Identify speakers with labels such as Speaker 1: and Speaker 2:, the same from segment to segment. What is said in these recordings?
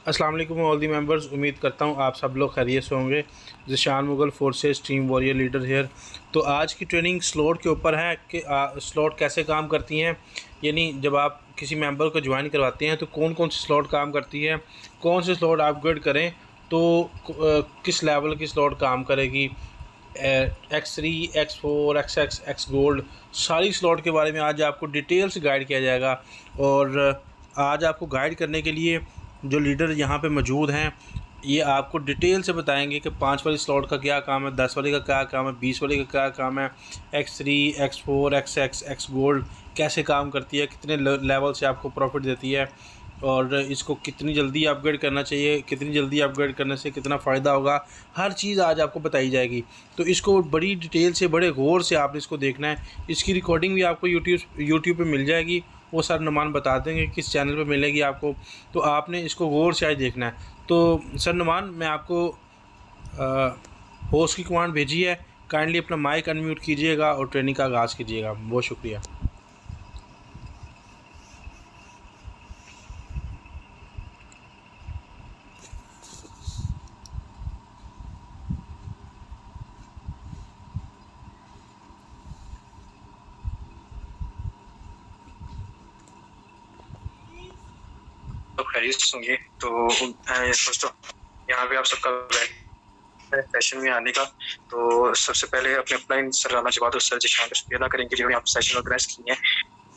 Speaker 1: अस्सलाम वालेकुम all the members. उम्मीद करता हूँ आप सब लोग खैरियत से होंगे। Zeeshan Mughal forces team warrior leader here. तो आज की ट्रेनिंग स्लॉट के ऊपर है कि स्लॉट कैसे काम करती हैं, यानी जब आप किसी मेंबर को ज्वाइन करवाते हैं तो कौन कौन सी स्लॉट काम करती है, कौन से स्लॉट अपग्रेड करें तो किस लेवल की स्लॉट काम करेगी, X3 X4 XX X gold, सारी स्लॉट के बारे में आज आपको डिटेल से गाइड किया जाएगा। और आज आपको गाइड करने के लिए जो लीडर यहाँ पे मौजूद हैं, ये आपको डिटेल से बताएंगे कि 5 वाली स्लॉट का क्या काम है, 10 वाली का क्या काम है, 20 वाली का क्या काम है, X3 X4 XX X gold कैसे काम करती है, कितने लेवल से आपको प्रॉफिट देती है और इसको कितनी जल्दी अपग्रेड करना चाहिए, कितनी जल्दी अपग्रेड करने से कितना फ़ायदा होगा, हर चीज़ आज आपको बताई जाएगी। तो इसको बड़ी डिटेल से, बड़े गौर से आपने इसको देखना है। इसकी रिकॉर्डिंग भी आपको यूट्यूब पे मिल जाएगी, वो सर नुमान बता देंगे किस चैनल पे मिलेगी आपको, तो आपने इसको गौर से आज देखना है। तो सर नुमान, मैं आपको होस्ट की कमांड भेजी है, काइंडली अपना माइक अनम्यूट कीजिएगा और ट्रेनिंग का आगाज़ कीजिएगा। बहुत शुक्रिया।
Speaker 2: तो खैरियत से होंगे। तो दोस्तों, यहाँ पे आप सबका सेशन में आने का। तो सबसे पहले अपने अपना सलाना जवाब सर जिशान का शुक्रिया अदा करेंगे जिन्होंने आप सेशन ऑर्गेनाइज किए हैं।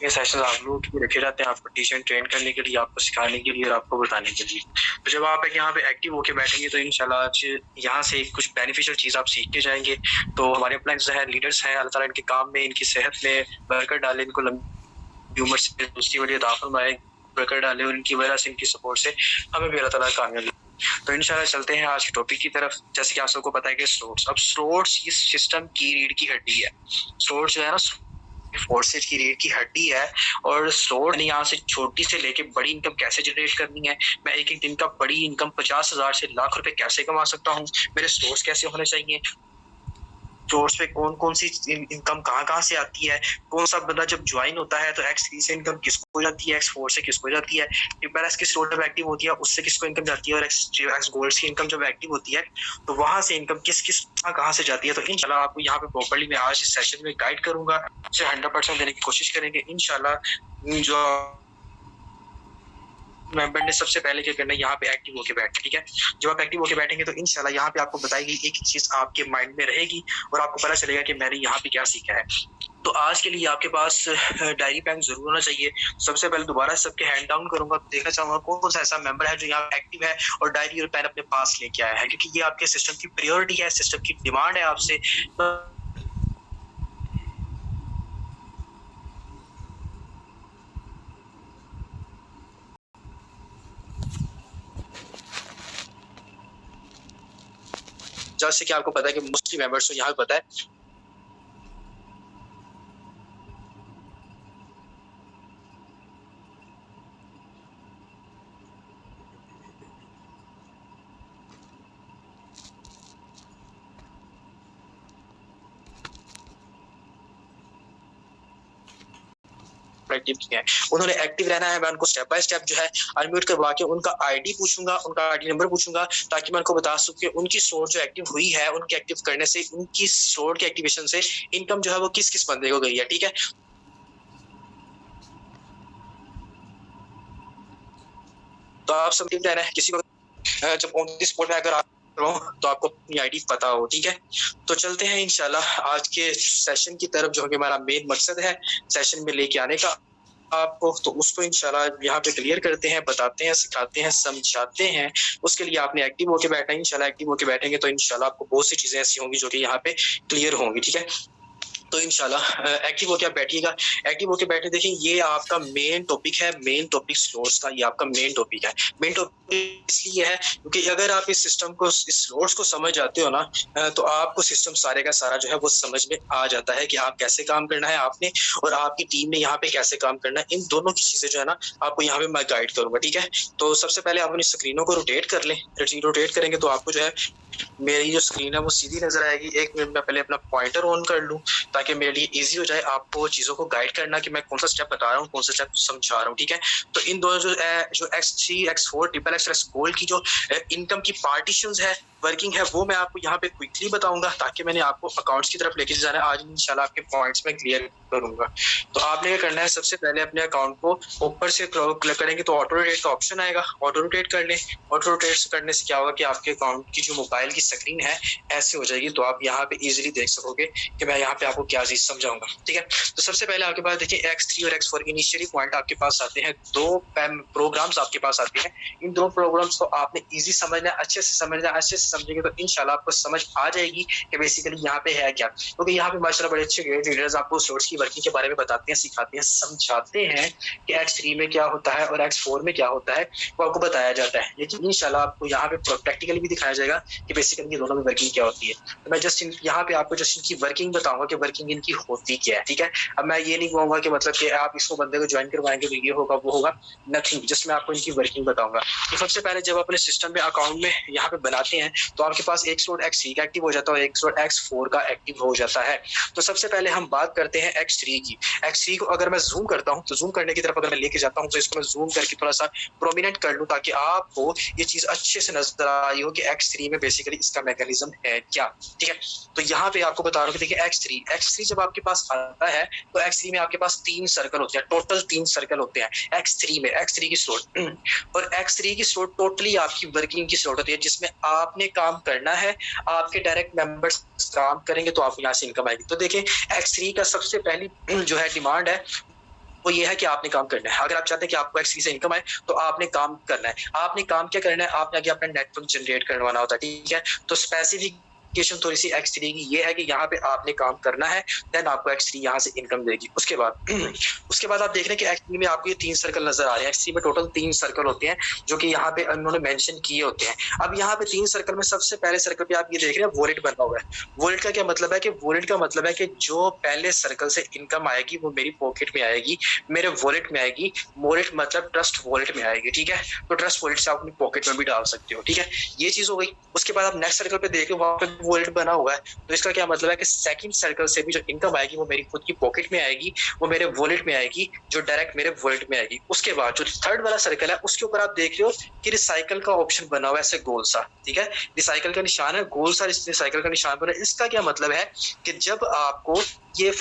Speaker 2: ये सेशन आप लोगों के लिए रखे जाते हैं आपको टीचर ट्रेन करने के लिए, आपको सिखाने के लिए और आपको बताने के लिए। तो जब आप यहाँ पे एक्टिव होके बैठेंगे तो इंशाल्लाह आज यहाँ से कुछ बेनिफिशियल चीज़ आप सीख के जाएंगे। तो हमारे अपना जो है लीडर्स हैं, अल्लाह ताला इनके काम में, इनकी सेहत में बरकत डाले, इनको लंबी उम्र से दूसरी वाली अता फरमाए, बरकत डाले, और इनकी वजह से, इनकी सपोर्ट से हमें भी अल्लाह ताला कामयाबी। तो इंशाल्लाह चलते हैं आज के टॉपिक की तरफ। जैसे कि आप सबको पता है कि स्लोट्स, अब स्लोट्स इस सिस्टम की रीढ़ की हड्डी है। स्लोट्स जो है ना, फोर्सेज की रीढ़ की हड्डी है। और स्लोट यहाँ से छोटी से लेके बड़ी इनकम कैसे जनरेट करनी है, मैं एक एक दिन का बड़ी इनकम 50,000 से लाख रुपए कैसे कमा सकता हूँ, मेरे स्लोट्स कैसे होने चाहिए, सोर्स पे कौन कौन सी इनकम कहाँ से आती है, कौन सा बंदा जब ज्वाइन होता है तो X3 से इनकम किसको जाती है, X4 से किसको जाती है, पैरास की स्लोट जब एक्टिव होती है उससे किसको इनकम जाती है, और X गोल्ड की इनकम जब एक्टिव होती है तो वहां से इनकम किस किस कहाँ से जाती है। तो इंशाल्लाह आपको यहाँ पे प्रॉपर्ली मैं आज इस सेशन में गाइड करूंगा, उसे 100% देने की कोशिश करेंगे इंशाल्लाह। जो मेंबर ने सबसे पहले क्या करना है, यहाँ पे एक्टिव होके बैठना। ठीक है, जब आप एक्टिव होके बैठेंगे तो इंशाल्लाह यहाँ पे आपको बताई गई एक चीज आपके माइंड में रहेगी और आपको पता चलेगा कि मैंने यहाँ पे क्या सीखा है। तो आज के लिए आपके पास डायरी पेन जरूर होना चाहिए। सबसे पहले दोबारा सबके हैंड डाउन करूंगा, तो देखना चाहूंगा कौन कौन सा ऐसा मेंबर है जो यहाँ एक्टिव है और डायरी और पेन अपने पास लेके आया है, क्योंकि ये आपके सिस्टम की प्रायोरिटी है, सिस्टम की डिमांड है आपसे। जैसे कि आपको पता है कि मोस्टली मेंबर्स को यहाँ पे पता है एक्टिव किए हैं, उन्होंने एक्टिव रहना है। मैं उनको स्टेप बाय स्टेप जो है अनम्यूट करवा के उनका आईडी पूछूंगा, उनका आईडी नंबर पूछूंगा, ताकि मैं उनको बता सकूं कि उनकी स्टोर जो एक्टिव हुई है, उनके एक्टिव करने से, उनकी स्टोर के एक्टिवेशन से इनकम जो है वो किस किस बंदे को गई है। ठीक है, तो आप सब रहना है। किसी को जब ऑन द स्पॉट में अगर आप तो आपको अपनी आईडी पता हो। ठीक है, तो चलते हैं इंशाल्लाह आज के सेशन की तरफ, जो कि हमारा मेन मकसद है सेशन में लेके आने का आपको। तो उसको इंशाल्लाह यहाँ पे क्लियर करते हैं, बताते हैं, सिखाते हैं, समझाते हैं। उसके लिए आपने एक्टिव होके बैठना है। इंशाल्लाह एक्टिव होके बैठेंगे तो इंशाल्लाह आपको बहुत सी चीजें ऐसी होंगी जो कि यहाँ पे क्लियर होंगी। ठीक है, तो इंशाल्लाह एक्टिव होके आप बैठिएगा। एक्टिव होके बैठे, देखिए ये आपका मेन टॉपिक है, मेन टॉपिक स्लोट्स का, ये आपका मेन टॉपिक है। मेन टॉपिक इसलिए है क्योंकि अगर आप इस सिस्टम को, इस स्लोट्स को समझ जाते हो ना, तो आपको सिस्टम सारे का सारा जो है वो समझ में आ जाता है कि आप कैसे काम करना है आपने, और आपकी टीम ने यहाँ पे कैसे काम करना है। इन दोनों की चीजें जो है ना आपको यहाँ पे मैं गाइड करूंगा। ठीक है, तो सबसे पहले आप अपनी स्क्रीनों को रोटेट कर लें। रोटेट करेंगे तो आपको जो है मेरी जो स्क्रीन है वो सीधी नजर आएगी। 1 मिनट में पहले अपना पॉइंटर ऑन कर लूँ ताकि मेरे लिए ईजी हो जाए आपको चीज़ों को गाइड करना कि मैं कौन सा स्टेप बता रहा हूँ, कौन सा स्टेप समझा रहा हूँ, ठीक है। तो इन दोनों जो X3, X4, triple X, gold की जो इनकम की पार्टीशंस है, वर्किंग है, वो मैं आपको यहाँ पे क्विकली बताऊंगा ताकि मैंने आपको अकाउंट्स की तरफ लेके जाना है। आज इंशाल्लाह आपके पॉइंट्स में क्लियर करूंगा। तो आपने क्या करना है, सबसे पहले अपने अकाउंट को ऊपर से क्लिक करेंगे तो ऑटो रोटेट का ऑप्शन आएगा, ऑटो रोटेट कर लें। ऑटो रोटेट करने से क्या होगा कि आपके अकाउंट की जो मोबाइल की स्क्रीन है ऐसे हो जाएगी, तो आप यहाँ पे इजीली देख सकोगे कि मैं यहाँ पे आपको क्या चीज समझाऊंगा, ठीक है। तो सबसे पहले आपके पास देखिए X3 और X4 इनिशियली पॉइंट आपके पास आते हैं, 2 प्रोग्राम्स आपके पास आते हैं। इन 2 प्रोग्राम्स को आपने इजी समझना है, अच्छे से समझना है। अच्छे से समझेंगे तो इंशाल्लाह आपको समझ आ जाएगी कि बेसिकली यहाँ पे है क्या, क्योंकि यहाँ पे माशाल्लाह बड़े अच्छे ग्रेट लीडर्स आपको स्लॉट्स की वर्किंग के बारे में बताते हैं, सिखाते हैं, समझाते हैं कि X3 में क्या होता है और X4 में क्या होता है, वो आपको बताया जाता है। लेकिन इंशाल्लाह आपको यहाँ पे प्रैक्टिकली भी दिखाया जाएगा कि बेसिकली ये दोनों में वर्किंग क्या होती है। तो मैं जस्ट यहाँ पे आपको जस्ट इनकी वर्किंग बताऊंगा कि वर्किंग इनकी होती क्या है, ठीक है। अब मैं ये नहीं कहूंगा कि मतलब कि आप इसको बंदे को ज्वाइन करवाएंगे तो ये होगा वो होगा, नथिंग। जस्ट मैं आपको इनकी वर्किंग बताऊंगा। तो सबसे पहले जब अपने सिस्टम में अकाउंट में यहाँ पे बनाते हैं तो आपके पास एक स्लॉट X3 का एक्टिव हो जाता है और एक स्लॉट X4 का एक्टिव हो जाता है। तो सबसे पहले हम बात करते हैं X3 की। X3 को अगर मैं जूम करता हूँ तो जूम करने की तरफ अगर मैं लेके जाता हूँ तो इसको मैं जूम करके थोड़ा सा प्रोमिनेंट कर लूँ ताकि आपको ये चीज अच्छे से नजर आई हो कि X3 में बेसिकली इसका मैकेनिज्म है क्या, ठीक है। तो यहाँ पे आपको बता रहा हूँ कि देखिए X3 जब आपके पास आता है तो X3 में आपके पास 3 सर्कल होते हैं, टोटल 3 सर्कल होते हैं X3 की स्लॉट। और X3 की स्लॉट टोटली आपकी वर्किंग की स्लॉट होती है जिसमें आपने काम करना है, आपके डायरेक्ट मेंबर्स काम करेंगे तो आपको यहाँ से इनकम आएगी। तो देखिए X3 का सबसे पहली जो है डिमांड है वो ये है कि आपने काम करना है। अगर आप चाहते हैं कि आपको X3 से इनकम आए तो आपने काम करना है। आपने काम क्या करना है, आपने आगे अपना नेटवर्क जनरेट करवाना होता है, ठीक है। तो स्पेसिफिक थोड़ी सी X3 की ये है कि यहाँ पे आपने काम करना है, देन आपको X3 यहाँ से इनकम देगी। उसके बाद आप देख रहे हैं कि X3 में आपको ये 3 सर्कल नजर आ रहे हैं। X3 में टोटल 3 सर्कल होते हैं जो कि यहाँ पे उन्होंने मेंशन किए होते हैं। अब यहाँ पे 3 सर्कल में सबसे पहले सर्कल पे आप ये देख रहे हैं वॉलेट बना हुआ है। वॉलेट का क्या मतलब है कि वॉलेट का मतलब है कि जो पहले सर्कल से इनकम आएगी वो मेरी पॉकेट में आएगी, मेरे वॉलेट में आएगी। वॉलेट मतलब ट्रस्ट वॉलेट में आएगी, ठीक है। तो ट्रस्ट वॉलेट से आप अपनी पॉकेट में भी डाल सकते हो, ठीक है। ये चीज हो गई। उसके बाद आप नेक्स्ट सर्कल पे देख रहे हो वहां पे वॉलेट बना हुआ है, तो इसका क्या मतलब है कि सेकंड सर्कल से भी जो इनकम आएगी वो मेरी खुद की पॉकेट में आएगी, वो मेरे वॉलेट में आएगी, जो डायरेक्ट मेरे वॉलेट में आएगी। उसके बाद जो थर्ड वाला सर्कल है उसके ऊपर आप देख रहे हो कि रिसाइकल का ऑप्शन बना हुआ है ऐसे गोल सा, ठीक है। रिसाइकल का निशान है, गोल सा रिसाइकल का निशान बना है। इसका क्या मतलब है कि जब आपको ये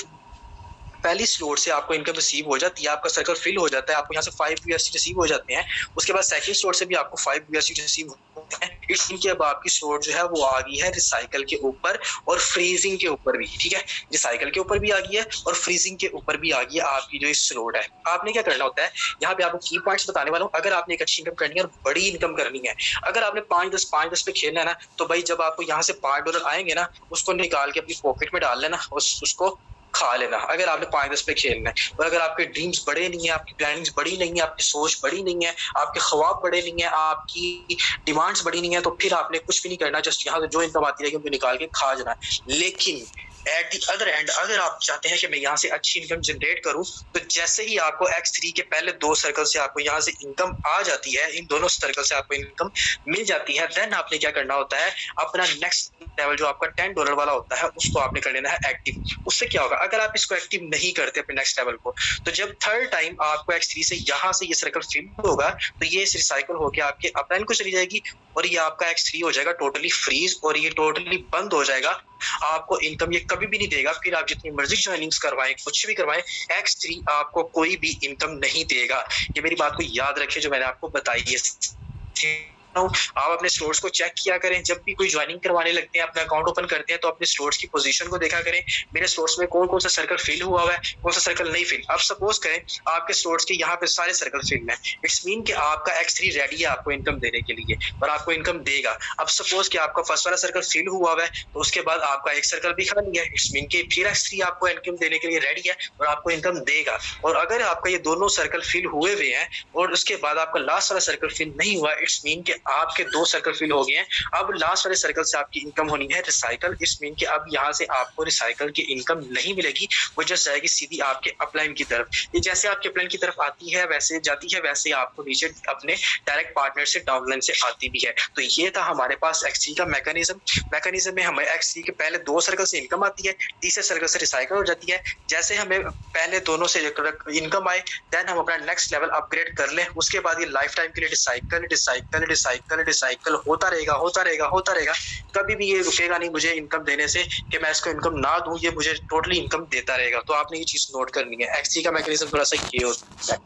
Speaker 2: पहली स्लॉट से आपको इनकम रिसीव हो जाती है, आपका सर्कल फिल हो जाता है, आपको यहाँ से 5 USD रिसीव हो जाते हैं। उसके बाद सेकंड स्लॉट से भी आपको 5 USD रिसीव होते हैं। इट्स मीन कि अब आपकी स्लॉट जो है वो आ गई है रिसाइकल के ऊपर और फ्रीजिंग के ऊपर भी, ठीक है। रिसाइकल के ऊपर भी आ गई है और फ्रीजिंग के ऊपर भी आ गई है आपकी जो स्लॉट है। आपने क्या करना होता है, यहाँ पे आपको की पॉइंट्स बताने वाला हूँ। अगर आपने एक अच्छी इनकम करनी है और बड़ी इनकम करनी है, अगर आपने 5-10 पे खेलना है ना, तो भाई जब आपको यहाँ से $5 आएंगे ना, उसको निकाल के अपनी पॉकेट में डाल लेना और उसको खा लेना। अगर आपने 5-10 पे खेलना है और अगर आपके ड्रीम्स बड़े नहीं है, आपकी प्लानिंग्स बड़ी नहीं है, आपकी सोच बड़ी नहीं है, आपके ख्वाब बड़े नहीं है, आपकी डिमांड्स बड़ी नहीं है, तो फिर आपने कुछ भी नहीं करना। जस्ट यहाँ से जो इनकम आती रहेगी उनको निकाल के खा जाना। लेकिन एट दी अदर एंड अगर आप चाहते हैं कि मैं यहाँ से अच्छी इनकम जनरेट करूं, तो जैसे ही आपको X3 के पहले 2 सर्कल से आपको यहाँ से इनकम आ जाती है, इन दोनों सर्कल से आपको इनकम मिल जाती है, देन आपने क्या करना होता है, अपना नेक्स्ट लेवल जो आपका $10 वाला होता है उसको आपने कर लेना है एक्टिव। उससे क्या होगा, अगर आप इसको एक्टिव नहीं करते अपने नेक्स्ट लेवल को, तो जब थर्ड टाइम आपको X3 से यहाँ से ये सर्कल फिल होगा तो ये रिसाइकल होकर आपके अपलाइन को चली जाएगी और ये आपका X3 हो जाएगा टोटली फ्रीज और ये टोटली बंद हो जाएगा। आपको इनकम ये कभी भी नहीं देगा। फिर आप जितनी मर्जी ज्वाइनिंग्स करवाएं, कुछ भी करवाएं, X3 आपको कोई भी इनकम नहीं देगा। ये मेरी बात को याद रखिए जो मैंने आपको बताई है। आप अपने स्लॉट्स को चेक किया करें। जब भी कोई ज्वाइनिंग करवाने लगते हैं, अपना अकाउंट ओपन करते हैं, तो अपने स्लॉट्स की पोजीशन को देखा करें। मेरे स्लॉट्स में कौन कौन सा सर्कल फिल हुआ है, कौन सा सर्कल नहीं फिल। अब सपोज करें आपके स्लॉट्स के यहाँ पे सारे सर्कल फिल हैं, इट्स मीन कि आपका X3 रेडी है आपको इनकम देने के लिए और आपको इनकम देगा। अब सपोज कि आपका फर्स्ट वाला सर्कल फिल हुआ है तो उसके बाद आपका एक सर्कल भी खाली है, इट्स मीन कि फिर X3 आपको इनकम देने के लिए रेडी है और आपको इनकम देगा। और अगर आपका ये दोनों सर्कल फिल हुए हैं और उसके बाद आपका लास्ट वाला सर्कल फिल नहीं हुआ, इट्स मीन कि आपके 2 सर्कल फिल हो गए हैं। अब लास्ट वाले सर्कल से आपकी इनकम होनी है रिसाइकल। इस मीन कि अब यहाँ से आपको रिसाइकल की इनकम नहीं मिलेगी, वो जस्ट जाएगी सीधी आपके अपलाइन की तरफ। ये जैसे आपके अपलाइन की तरफ आती है वैसे जाती है, वैसे आपको नीचे अपने डायरेक्ट पार्टनर से डाउनलाइन से आती भी है। तो ये था हमारे पास XC का मैकेनिज्म में हमें XC के पहले 2 सर्कल से इनकम आती है, तीसरे सर्कल से रिसाइकल हो जाती है। जैसे हमें पहले दोनों से इनकम आए, देन हम अपना नेक्स्ट लेवल अपग्रेड कर लें, उसके बाद ये लाइफ टाइम के लिए रिसाइकल होता रहेगा। कभी भी ये रुकेगा नहीं मुझे इनकम देने से कि मैं इसको इनकम ना दूं, ये मुझे टोटली इनकम देता रहेगा। तो आपने ये चीज नोट करनी है। XC का मैकेनिज्म थोड़ा सा ये होता है।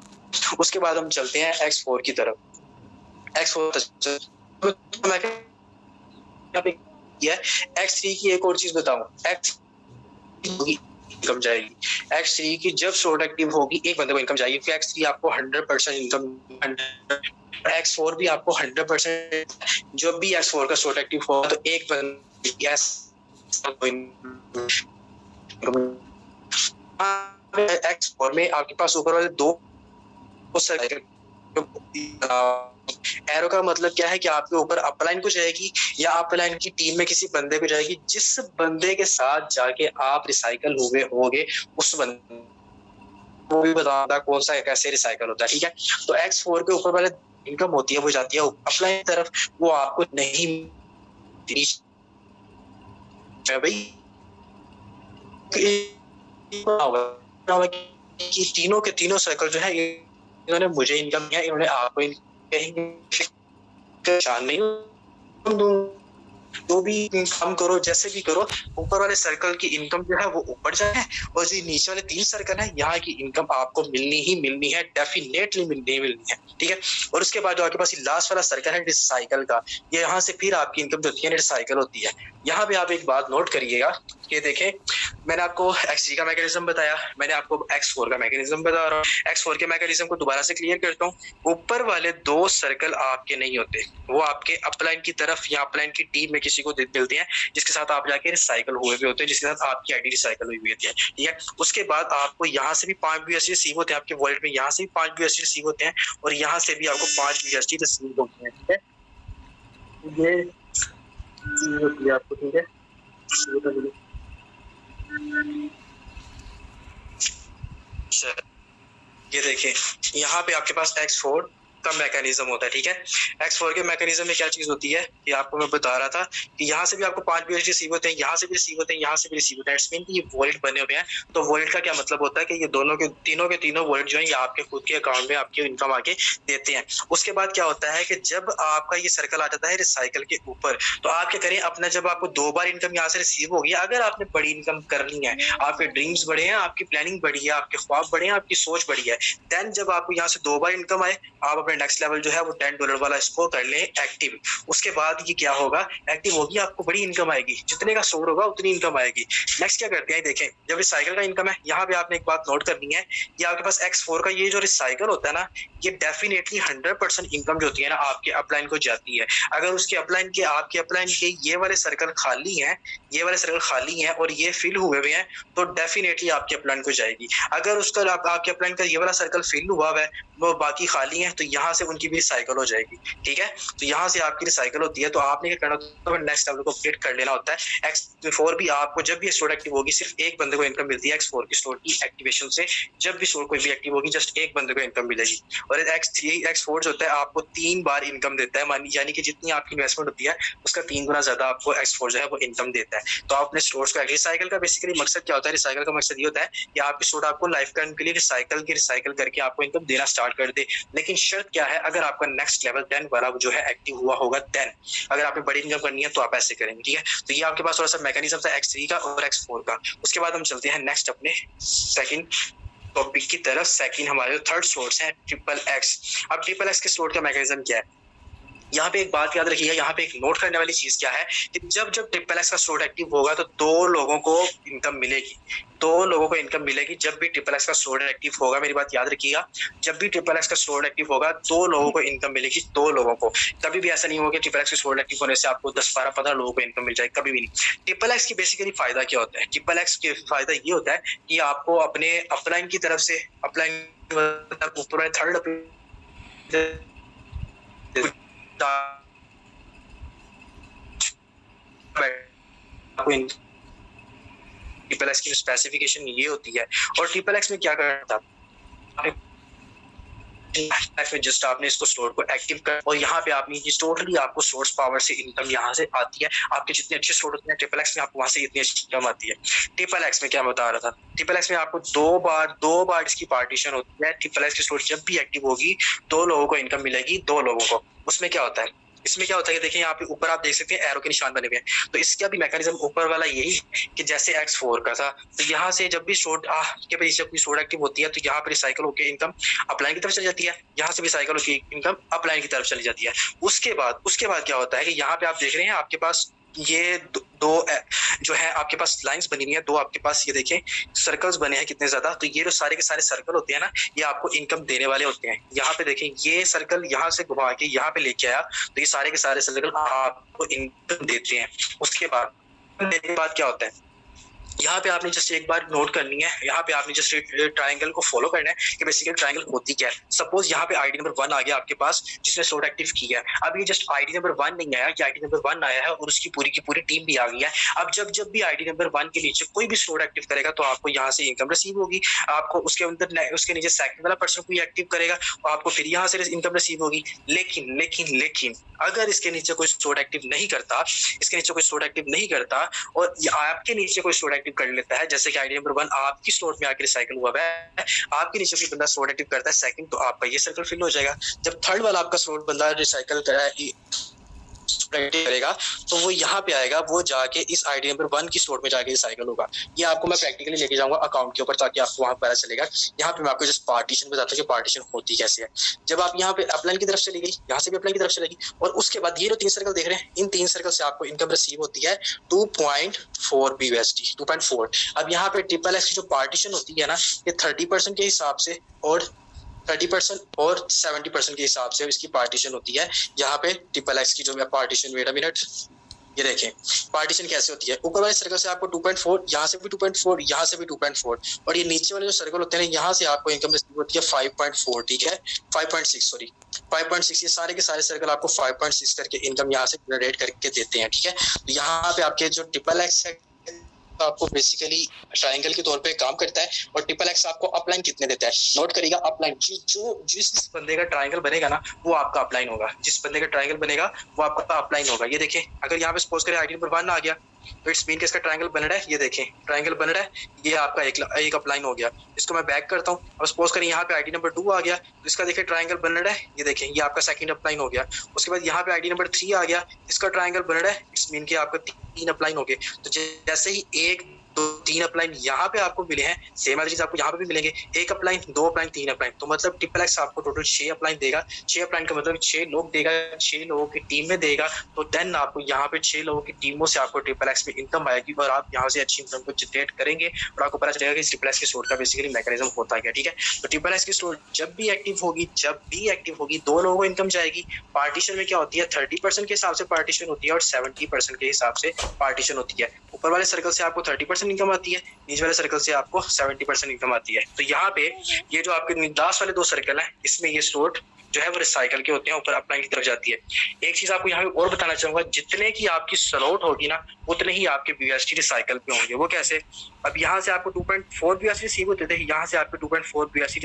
Speaker 2: उसके बाद हम चलते हैं X4 की तरफ। X3 की एक और चीज बताऊं, इनकम जाएगी। X3 की जब स्लोट एक्टिव होगी एक बंदे को इनकम जाएगी, क्योंकि X3 आपको 100% इनकम, X4 भी आपको 100%। जब भी X4 का स्लोट एक्टिव होगा तो एक बंदे X4 में आपके पास ऊपर वाले 2 एरो का मतलब क्या है कि आपके ऊपर अपलाइन को जाएगी या अपलाइन की टीम में किसी बंदे को जाएगी, जिस बंदे के साथ जाके आप रिसाइकल हुए होगे उस बंदे वो भी बताता कौन सा कैसे रिसाइकल होता है। ठीक है, तो X4 के ऊपर वाले इनकम होती है वो जाती है अपलाइन तरफ, वो आपको नहीं भाई कि तीनों के तीनों सर्कल जो है इन्होंने मुझे इनकम दिया, इन्होंने आपको जो भी काम करो जैसे भी करो, ऊपर वाले सर्कल की इनकम जो है वो ऊपर जाए और जो नीचे वाले 3 सर्कल है यहाँ की इनकम आपको मिलनी है, डेफिनेटली मिलनी है। ठीक है, और उसके बाद जो आपके पास लास्ट वाला सर्कल है रिसाइकल का, ये यहाँ से फिर आपकी इनकम जो होती है रिसाइकल होती है। यहाँ पे आप एक बात नोट करिएगा कि देखें, मैंने आपको XC का मैकेनिज्म बताया, मैंने आपको X4 का मैकेनिज्म बता रहा हूँ। X4 के मैकेनिज्म को दोबारा से क्लियर करता हूँ। ऊपर वाले 2 सर्कल आपके नहीं होते, वो आपके अपलाइन की तरफ या अपलाइन की टीम में किसी को मिलते हैं, जिसके साथ आप जाके रिसाइकल हुए भी होते हैं, जिसके साथ आपकी आईडी रिसाइकल हुई भी होती है। ठीक है, उसके बाद आपको यहाँ से भी 5 USD रिसीव होते हैं आपके वॉलेट में, यहाँ से भी 5 USD रिसीव होते हैं और यहाँ से भी आपको 5 USD रिसीव होते हैं। ठीक है, ये चीज होती है आपको। ठीक है, ये देखिए यहाँ पे आपके पास X4 का मैकेनिज्म होता है। ठीक है, X4 के मैकेनिज्म में क्या चीज होती है कि आपको मैं बता रहा था कि यहाँ से भी आपको 5 USD रिसीव होते हैं, यहाँ से भी रिसीव होते हैं, यहाँ से भी रिसीव होते हैं। इट्स मीन कि ये वॉलेट बने हुए हैं। तो वॉलेट का क्या मतलब होता है कि ये दोनों के तीनों वॉलेट जो है ये आपके खुद के अकाउंट में आपकी इनकम आके देते हैं। उसके बाद क्या होता है कि जब आपका ये सर्कल आ जाता है रिसाइकल के ऊपर, तो आप क्या करें, अपना जब आपको 2 बार इनकम यहाँ से रिसीव होगी, अगर आपने बड़ी इनकम करनी है, आपके ड्रीम्स बड़े हैं, आपकी प्लानिंग बड़ी है, आपके ख्वाब बड़े हैं, आपकी सोच बड़ी है, देन जब आपको यहाँ से 2 बार इनकम आए, आप अपने नेक्स्ट लेवल जो है वो $10 वाला इसको कर ले एक्टिव। उसके बाद ये क्या होगा, एक्टिव होगी, आपको बड़ी इनकम आएगी, जितने का स्टोर होगा उतनी इनकम आएगी। नेक्स्ट क्या करते हैं, देखें जब रिसाइकल का इनकम है, यहाँ पे आपने एक बात नोट करनी है कि आपके पास X4 का ये जो रिसाइकल होता है ना, ये डेफिनेटली 100% इनकम जो होती है ना आपके अपलाइन को जाती है। अगर उसके अपलाइन के आपके अपलाइन के ये वाले सर्कल खाली हैं, ये वाले सर्कल खाली हैं और ये फिल हुए हुए हैं, तो डेफिनेटली आपके अपलाइन को जाएगी। अगर उसका आपके अपलाइन का ये वाला सर्कल फिल हुआ है, वो बाकी खाली है, तो यहाँ से उनकी भी रिसाइकल हो जाएगी। ठीक है, तो यहाँ से आपकी रिसाइकल होती है। तो आपने क्या करना होता है, नेक्स्ट लेवल को अपडेट कर लेना होता है। X4 भी आपको जब भी स्टोर एक्टिव होगी सिर्फ एक बंदे को इनकम मिलती है। X4 की स्टोर की एक्टिवेशन से जब भी स्टोर कोई भी एक्टिव होगी जस्ट एक बंदे को इनकम मिलेगी। और X4 जो होता है आपको 3 बार इनकम देता है, यानी कि जितनी आपकी इन्वेस्टमेंट होती है उसका 3 गुना ज्यादा आपको X4 जो है वो इनकम देता है। तो आपने स्टोर्स को रिसाइकल का बेसिकली मकसद क्या होता है, रिसाइकल का मकसद ये होता है कि आपकी स्टोर आपको लाइफ टाइम के लिए रिसाइकल करके आपको इनकम देना स्टार्ट कर दे। लेकिन शर्त क्या है, अगर आपका नेक्स्ट लेवल 10 वाला जो है एक्टिव हुआ होगा, देन अगर आपने बड़ी इनकम करनी है तो आप ऐसे करेंगे। ठीक है, तो ये आपके पास थोड़ा सा मैकेनिज्म था X3 का और X4 का। उसके बाद हम चलते हैं नेक्स्ट अपने सेकंड टॉपिक की तरफ। सेकंड हमारे जो थर्ड सोर्स है XXX। अब XXX के स्लोट का मैकेनिज्म क्या है, यहाँ पे एक बात याद रखिएगा, यहाँ पे एक नोट करने वाली चीज क्या है कि जब XXX का स्लोट एक्टिव होगा तो 2 लोगों को इनकम मिलेगी, 2 लोगों को इनकम मिलेगी। जब भी XXX का स्लोट एक्टिव होगा, मेरी बात याद रखिएगा, जब भी XXX का स्लोट एक्टिव होगा 2 लोगों को इनकम मिलेगी, 2 लोगों को। कभी भी ऐसा नहीं होगा कि XXX के स्लोट एक्टिव होने से आपको 10, 12, 15 लोगों को इनकम मिल जाए, कभी भी नहीं। XXX की बेसिकली फायदा क्या होता है, XXX के फायदा ये होता है कि आपको अपने अपलाइन की तरफ से, अपलाइन ऊपर थर्ड आपको ट्रिपल एक्स की स्पेसिफिकेशन ये होती है। और ट्रिपल एक्स में क्या करता है, में जस्ट आपने इसको स्टोर को एक्टिव कर और यहाँ पे आपने ये टोटली आपको सोर्स पावर से इनकम यहाँ से आती है। आपके जितने अच्छे स्टोर होते हैं ट्रिपल एक्स में आपको वहां से इतनी अच्छी इनकम आती है। ट्रिपल एक्स में क्या बता रहा था, ट्रिपल एक्स में आपको दो बार इसकी पार्टीशन होती है। ट्रिपल एक्स की स्टोर जब भी एक्टिव होगी 2 लोगों को इनकम मिलेगी, 2 लोगों को। उसमें क्या होता है, इसमें क्या होता है, देखिए यहाँ पे ऊपर आप देख सकते हैं एरो के निशान बने हुए हैं। तो इसका भी मैकेनिज्म ऊपर वाला यही कि जैसे X4 का था, तो यहाँ से जब भी स्टोर के पीछे कोई स्टोर एक्टिव होती है तो यहाँ पर रिसाइकल होकर इनकम अपलाइन की तरफ चली जाती है, यहाँ से रिसाइकल होकर इनकम अपलाइन की तरफ चली जाती है। उसके बाद क्या होता है कि यहाँ पे आप देख रहे हैं आपके पास ये दो जो है आपके पास लाइंस बनी हुई है, 2 आपके पास ये देखें सर्कल्स बने हैं कितने ज्यादा। तो ये जो सारे के सारे सर्कल होते हैं ना, ये आपको इनकम देने वाले होते हैं। यहाँ पे देखें ये सर्कल यहाँ से घुमा के यहाँ पे लेके आया, तो ये सारे के सारे सर्कल आपको इनकम देते हैं। उसके बाद क्या होता है, यहाँ पे आपने जस्ट एक बार नोट करनी है, यहाँ पे आपने जस्ट ट्रायंगल को फॉलो करना है कि बेसिकली ट्रायंगल होती क्या है। सपोज यहाँ पे आईडी नंबर 1 आ गया आपके पास जिसने स्टोर एक्टिव किया है। अब ये जस्ट आईडी नंबर 1 नहीं आया, कि आईडी नंबर 1 आया है और उसकी पूरी की पूरी टीम भी आ गई है। अब जब भी आईडी नंबर 1 के नीचे कोई भी स्टोर एक्टिव करेगा तो आपको यहाँ से इनकम रिसीव होगी। आपको उसके अंदर उसके नीचे सेकंड वाला पर्सन कोई एक्टिव करेगा तो आपको फिर यहाँ से इनकम रिसीव होगी। लेकिन अगर इसके नीचे कोई स्टोर एक्टिव नहीं करता, और आपके नीचे कोई स्टोर एक्टिव कर लेता है, जैसे कि आईडी नंबर 1 आपकी स्टोर में आके रिसाइकल हुआ है, आपके नीचे कोई बंदा स्टोर एक्टिव करता है सेकंड, तो आपका ये सर्कल फिल हो जाएगा। जब थर्ड वाला आपका स्टोर बंदा रिसाइकल करेगा तो वो यहाँ पे आएगा, वो जाके इस आईडी नंबर 1 की स्टोर में जाके रिसाइकल होगा। ये आपको मैं प्रैक्टिकली लेके जाऊंगा अकाउंट के ऊपर ताकि आपको वहां पता चलेगा। यहाँ पे मैं आपको जस्ट पार्टीशन बताता हूँ कि पार्टीशन होती कैसे है। जब आप यहाँ पे अपलाइन की तरफ चली गई, यहाँ से भी अपलाइन की तरफ चलेगी, और उसके बाद ये जो 3 सर्कल देख रहे हैं, इन 3 सर्कल से आपको इनकम रिसीव होती है 2.4 BUSD, 2.4। अब यहाँ पे ट्रिपल एक्स की जो पार्टीशन होती है ना, ये 30% के हिसाब से और 30% और 70% के हिसाब से इसकी पार्टीशन होती है। यहाँ पे ट्रिपल एक्स की जो पार्टीशन, वेट अ मिनट, ये देखें पार्टीशन कैसे होती है। ऊपर वाले सर्कल से आपको 2.4, यहाँ से भी 2.4, यहाँ से भी 2.4, और ये नीचे वाले जो सर्कल होते हैं यहाँ से आपको इनकम रिसीव होती है 5.4, ठीक है 5.6, ये सारे के सारे सर्कल आपको 5.6 करके इनकम यहाँ से जनरेट करके देते हैं, ठीक है। तो यहाँ पे आपके जो ट्रिपल एक्स है तो आपको बेसिकली ट्रायंगल के तौर पे काम करता है, और ट्रिपल एक्स आपको अपलाइन कितने देता है, नोट करिएगा अपलाइन। जिस बंदे का ट्रायंगल बनेगा ना वो आपका अपलाइन होगा, जिस बंदे का ट्रायंगल बनेगा वो आपका अपलाइन होगा। ये देखिए अगर यहाँ पे सपोज करें आईडी नंबर 1 आ गया तो इट्स मीन कि इसका ट्रायंगल बन रहा है। ये देखें ट्रायंगल बन रहा है, ये आपका एक अपलाइन हो गया। इसको मैं बैक करता हूँ। अब सपोज करें यहाँ पे आईडी नंबर 2 आ गया तो इसका देखिए ट्रायंगल बन रहा है, ये देखें ये आपका सेकंड अपलाइन हो गया। उसके बाद यहाँ पे आईडी नंबर 3 आ गया, इसका ट्रायंगल बन रहा है, इट्स मीन कि आपका 3 अपलाइन हो गए। तो जैसे ही 1 2 3 अपलाइन यहाँ पे आपको मिले हैं, सेम चीज आपको यहाँ पे भी मिलेंगे, 1 अपलाइन 2 अपलाइन 3 अपलाइन। तो मतलब ट्रिपल एक्स आपको टोटल 6 अपलाइन देगा। 6 अपलाइन का मतलब 6 लोग देगा, 6 लोगों की टीम में देगा। तो देन आपको यहाँ पे 6 लोगों की टीमों से आपको ट्रिपल एक्स में इनकम आएगी और आप यहाँ से अच्छी इनकम को जनरेट करेंगे और आपको पता चलेगा कि ट्रिपल एक्स की स्टोर का बेसिकली मैकेनिज्म होता है क्या, ठीक है। तो ट्रिपल एक्स की स्टोर जब भी एक्टिव होगी 2 लोगों को इनकम जाएगी। पार्टीशन में क्या होती है, 30% के हिसाब से पार्टीशन होती है और 70% के हिसाब से पार्टीशन होती है। ऊपर वाले सर्कल से आपको 30% इनकम आती है, नीचे वाले सर्कल से आपको 70% इनकम आती है। तो यहाँ पे ये जो आपके लास्ट वाले 2 सर्कल हैं इसमें ये स्टोर जो है वो रिसाइकल के होते हैं, ऊपर अपलाइन की तरफ जाती है। एक चीज आपको यहाँ पे और बताना चाहूंगा, जितने की आपकी स्लॉट होगी ना उतने ही आपके BUSD रिसाइकल पे होंगे। वो कैसे, अब यहाँ से आपको 2.4 BUSD रिसीव होते थे, यहाँ से आपको 2.4 BUSD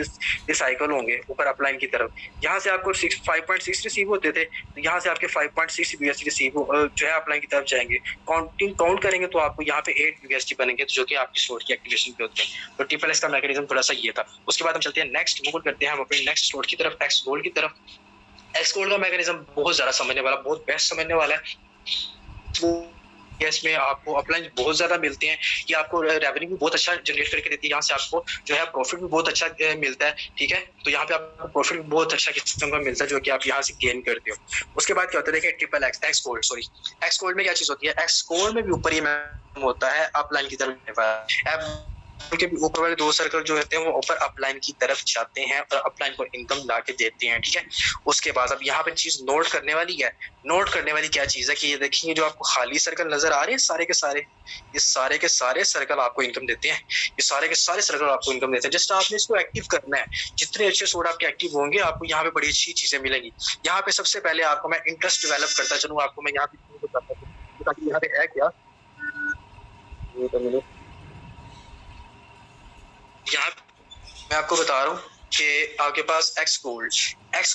Speaker 2: रिसाइकल होंगे ऊपर अपलाइन की तरफ। यहाँ से आपको 5.6 रिसीव होते थे, तो यहाँ से आपके 5.6 BUSD रिसीव जो है अपलाइन की तरफ जाएंगे। काउंट करेंगे तो आपको यहाँ पे 8 BUSD बनेंगे, जो कि आपकी स्टोर की एक्टिवेशन पे होते हैं। तो ट्रिपल एक्स का मैकेनिज्म थोड़ा सा ये था। उसके बाद हम चलते हैं नेक्स्ट, मूव करते हैं हम अपने नेक्स्ट स्टोर की तरफ, एक्स गोल्ड की तरफ। एक्स गोल्ड का मैकेनिज्म बहुत ज्यादा समझने वाला, बहुत बेस्ट समझने वाला है। इसमें आपको अपलाइन बहुत ज्यादा मिलते हैं, ये आपको रेवेन्यू भी बहुत अच्छा जनरेट करके देती है, यहाँ से आपको जो है प्रॉफिट भी बहुत अच्छा मिलता है, ठीक है। तो यहाँ पे आपको प्रॉफिट भी बहुत अच्छा किस्म का मिलता है जो कि आप यहाँ से गेन करते हो। उसके बाद क्या होता है, देखिए ट्रिपल एक्स, एक्स गोल्ड में क्या चीज होती है, एक्स गोल्ड में भी ऊपर ये होता है अपलाइन की तरफ। उनके ऊपर वाले 2 सर्कल जो होते हैं वो ऊपर अपलाइन की तरफ जाते हैं और अपलाइन को इनकम ला के देते हैं, ठीक है। उसके बाद अब यहाँ पे चीज नोट करने वाली है। नोट करने वाली क्या चीज है कि ये देखिए जो आपको खाली सर्कल नजर आ रहे हैं सारे के सारे, ये सारे के सारे सर्कल आपको इनकम देते हैं, ये सारे के सारे सर्कल आपको इनकम देते हैं। जस्ट आपने इसको एक्टिव करना है। जितने अच्छे सोड आपके एक्टिव होंगे आपको यहाँ पे बड़ी अच्छी चीजें मिलेंगी। यहाँ पे सबसे पहले आपको मैं इंटरेस्ट डेवलप करता चलूँ, आपको मैं यहाँ पे ताकि यहाँ पे है क्या, यहाँ मैं आपको बता रहा हूँ कि आपके पास एक्स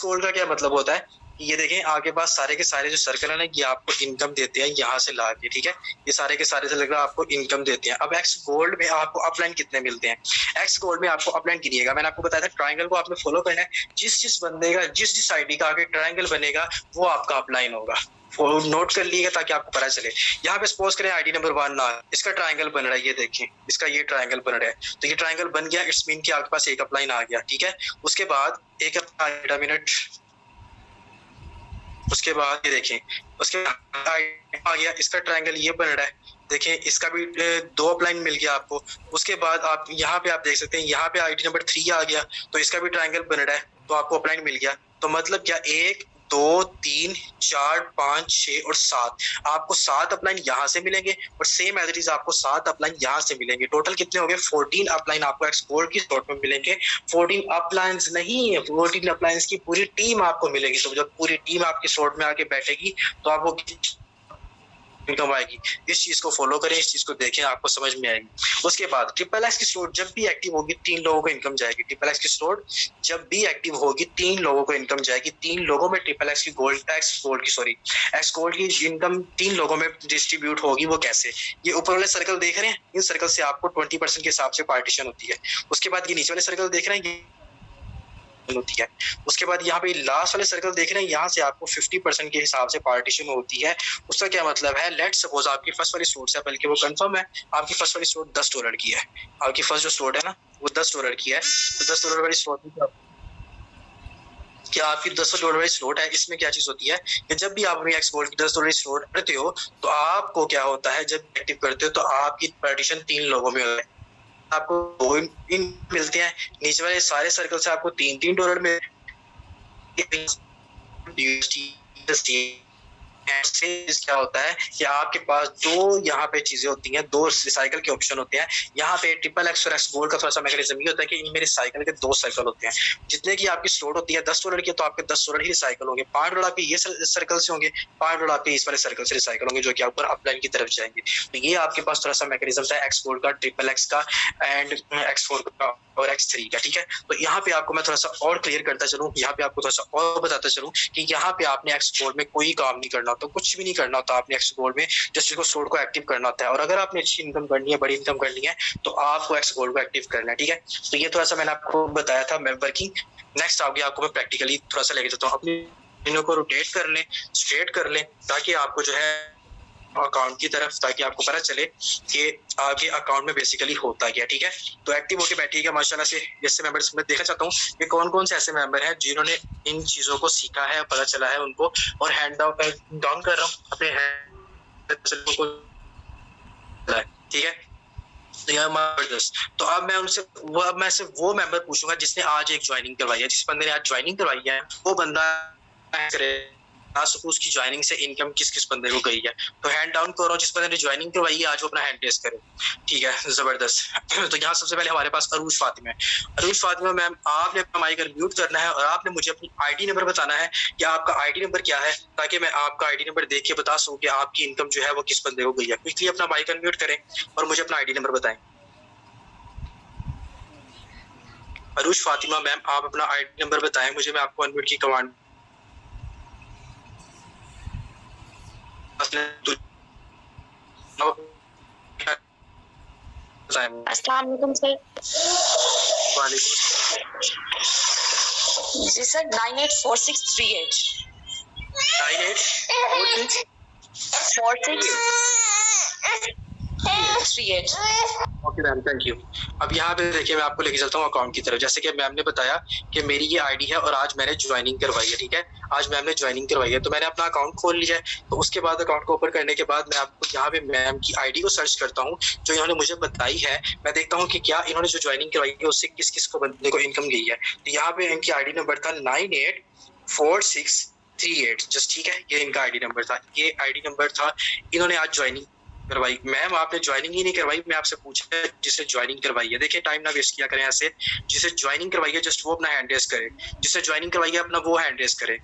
Speaker 2: गोल्ड का क्या मतलब होता है। ये देखें आपके पास सारे के सारे जो सर्कल है ना, ये आपको इनकम देते हैं यहाँ से ला के, ठीक है। ये सारे के सारे सर्कल आपको इनकम देते हैं। अब एक्स गोल्ड में आपको अपलाइन कितने मिलते हैं, एक्स गोल्ड में आपको अपलाइन गिनिएगा। मैंने आपको बताया था ट्राइंगल को आपने फॉलो करना है। जिस बंदे का जिस आईडी का आगे ट्राइंगल बनेगा वो आपका अपलाइन होगा। नोट कर लीजिएगा ताकि आपको पता चले। यहाँ पे सपोज करें आईडी नंबर 1 ना, इसका ट्राइंगल बन रहा है, ये देखें इसका ये ट्राइंगल बन रहा है, तो ये ट्राइंगल बन गया, इट्स मीन कि आपके पास एक अपलाइन आ गया, ठीक है। उसके बाद एक मिनट, उसके बाद ये देखें, उसके बाद आ गया, इसका ट्रायंगल ये बन रहा है, देखें इसका भी 2 अपलाइन मिल गया आपको। उसके बाद आप यहाँ पे आप देख सकते हैं, यहाँ पे आईडी नंबर 3 आ गया, तो इसका भी ट्रायंगल बन रहा है, तो आपको अपलाइन मिल गया। तो मतलब क्या 1 2 3 4 5 6 और 7, आपको 7 अपलाइन यहाँ से मिलेंगे और सेम एज इट इज आपको 7 अपलाइन यहाँ से मिलेंगे। टोटल कितने हो गए, 14 अपलाइन आपको एक्स गोल्ड की स्लॉट में मिलेंगे। 14 अपलाइंस नहीं है, 14 अपलाइंस की पूरी टीम आपको मिलेगी। तो जब पूरी टीम आपकी स्लॉट में आके बैठेगी तो आपको इनकम आएगी। इस चीज को फॉलो करें, इस चीज को देखें, आपको समझ में आएगी। उसके बाद ट्रिपल एक्स की स्लॉट जब भी एक्टिव होगी 3 लोगों को इनकम जाएगी। ट्रिपल एक्स की स्लॉट जब भी एक्टिव होगी 3 लोगों को इनकम जाएगी। 3 लोगों में ट्रिपल एक्स की एक्स गोल्ड की इनकम 3 लोगों में डिस्ट्रीब्यूट होगी। वो कैसे, ये ऊपर वाले सर्कल देख रहे हैं, इन सर्कल से आपको 20% के हिसाब से पार्टीशन होती है। उसके बाद ये नीचे वाले सर्कल देख रहे हैं, होती है। उसके बाद यहाँ पे लास्ट वाले सर्कल देख रहे हैं, यहाँ से आपको 50% के हिसाब से पार्टीशन होती है। उसका क्या मतलब है, लेट्स सपोज आपकी फर्स्ट वाली स्लॉट है, बल्कि वो कंफर्म है, आपकी फर्स्ट वाली स्लॉट $10 की है। आपकी फर्स्ट जो स्लॉट है ना वो $10 की है। तो $10 वाली स्लॉट में क्या आपकी $10 वाली स्लॉट है, इसमें क्या चीज होती है कि जब भी आप एक्स गोल्ड की $10 स्लॉट करते हो तो आपको क्या होता है, जब एक्टिव करते हो तो आपकी पार्टीशन 3 लोगों में होता है। आपको 2 इन मिलते हैं, नीचे वाले सारे सर्कल से आपको $3 में क्या होता है कि आपके पास 2 यहाँ पे चीजें होती हैं, 2 रिसाइकल के ऑप्शन होते हैं। यहाँ पे ट्रिपल एक्स और एक्स गोल्ड का थोड़ा सा मैकेनिज्म ये होता है कि इनमें रिसाइकल के 2 सर्कल होते हैं। जितने की आपकी स्लॉट होती है $10 की, तो आपके $10 ही रिसाइकल होंगे। $5 आपके ये सर्कल से होंगे, $5 आपके इस वाले सर्कल से रिसाइकल होंगे, जो कि ऊपर अपलाइन की तरफ जाएंगे। तो ये आपके पास थोड़ा सा मैकेनिज्म था एक्स गोल्ड का, ट्रिपल एक्स का एंड एक्स 4 का और X3 का, ठीक है। तो यहाँ पे आपको मैं थोड़ा सा और क्लियर करता चलूँ, यहाँ पे आपको थोड़ा सा और बताता चलूँ कि यहाँ पे आपने एक्स गोल्ड में कोई काम नहीं करना होता, कुछ भी नहीं करना होता। आपने एक्स गोल्ड में जस्ट इसको स्लॉट को एक्टिव करना होता है, और अगर आपने अच्छी इनकम करनी है, बड़ी इनकम करनी है, तो आपको एक्स गोल्ड को एक्टिव करना है, ठीक है। तो ये थोड़ा सा मैंने आपको बताया था मैं वर्किंग। नेक्स्ट आगे आपको मैं प्रैक्टिकली थोड़ा सा लेके चलता हूँ। अपने को रोटेट कर लें, स्ट्रेट कर लें, ताकि आपको जो है अकाउंट की तरफ, ताकि आपको पता चले कि आपके अकाउंट में बेसिकली होता क्या, ठीक है। तो एक्टिव होके बैठिएगा माशाल्लाह से। जैसे मेंबर्स मैं देखना चाहता हूँ कि कौन कौन से ऐसे मेंबर हैं जिन्होंने इन चीजों को सीखा है, पता चला है उनको, और हैंड डाउन कर रहा हूँ अपने हैंड को, ठीक है। तो अब मैं उनसे वो मेंबर पूछूंगा जिसने आज एक ज्वाइनिंग करवाई है। जिस बंदे ने आज ज्वाइनिंग करवाई है वो बंदा करे उसकी ज्वाइनिंग से इनकम किस किस बंदे को गई है। तो हैंड डाउन करो जिस बंदे ने ज्वाइनिंग करवाई है, आज वो अपना हैंड रेज करे, ठीक है। जबरदस्त। तो यहाँ सबसे पहले हमारे पास अरूज फातिमा है। अरूज फातिमा मैम, आपने अपना माइक म्यूट करना है और आपने मुझे अपनी आईडी नंबर बताना है कि आपका आईडी नंबर क्या है, ताकि मैं आपका आईडी नंबर देख के बता सकूं कि आपकी इनकम जो है वो किस बंदे को गई है। क्विकली अपना माइक अनम्यूट करें और मुझे अपना आईडी नंबर बताएं। अरूज फातिमा मैम, आप अपना आईडी नंबर बताएं मुझे, मैं आपको अनम्यूट की कमांड।
Speaker 3: अस्सलाम वालेकुम सर। जी sir 984638 984638।
Speaker 2: Okay ma'am, thank you. अब यहाँ पे देखिए मैं आपको लेके चलता हूँ अकाउंट की तरफ। जैसे कि मैम ने बताया कि मेरी ये आईडी है और आज मैंने ज्वाइनिंग करवाई है, ठीक है। आज मैम ने ज्वाइनिंग करवाई है, तो मैंने अपना अकाउंट खोल लिया है। तो उसके बाद अकाउंट को ओपन करने के बाद मैं आपको यहाँ पे मैम की आईडी को सर्च करता हूँ जो इन्होंने मुझे बताई है। मैं देखता हूँ कि क्या इन्होंने जो ज्वाइनिंग करवाई है उससे किस किस को बंदे को इनकम गई है। तो यहाँ पे इनकी आईडी नंबर था 984638, जस्ट, ठीक है। ये इनका आईडी नंबर था, ये आईडी नंबर था। इन्होंने आज ज्वाइनिंग करवाई। मैम आपने ज्वाइनिंग ही नहीं करवाई, मैं आपसे पूछा जिसे ज्वाइनिंग करवाई है। देखिए टाइम ना वेस्ट किया करें ऐसे। जिसे ज्वाइनिंग करवाई है जस्ट वो अपना हैंड रेज करे, जिसे ज्वाइनिंग करवाई है अपना वो हैंड रेज करे,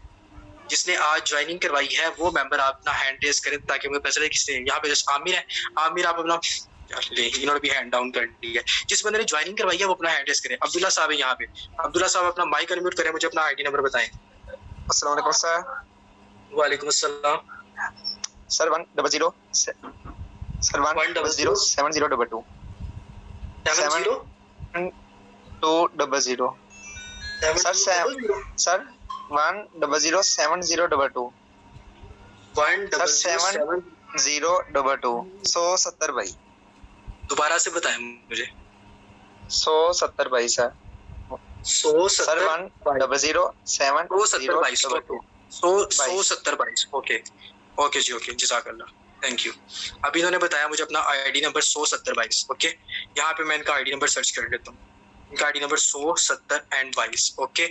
Speaker 2: जिसने आज ज्वाइनिंग करवाई है वो मेंबर आप अपना हैंड रेज करें ताकि मुझे पता चले किसने। यहाँ पे जैसे आमिर है, आमिर आप अपना इन्होंने भी हैंड डाउन कर लिया है। जिस बंदे ने ज्वाइनिंग करवाई है वो अपना हैंड रेज करें। अब्दुल्ला साहब है यहाँ पे, अब्दुल्ला साहब अपना माइक अनम्यूट करें, मुझे अपना आईडी नंबर बताएं।
Speaker 4: अस्सलाम वालेकुम सर।
Speaker 2: वालेकुम अस्सलाम
Speaker 4: sir 100 sir 100 7022
Speaker 2: 70
Speaker 4: 200 sir sir 100 7022 sir 7022 170 भाई।
Speaker 2: दोबारा से बताएं मुझे।
Speaker 4: 170 भाई सर। सर 100
Speaker 2: 170 ओके ओके जी, ओके जज़ाकल्लाह, थैंक यू। अभी इन्होंने बताया मुझे अपना आईडी नंबर 17022। ओके, यहाँ पे मैं इनका आईडी नंबर सर्च कर लेता हूँ। इनका आईडी नंबर 17022। ओके,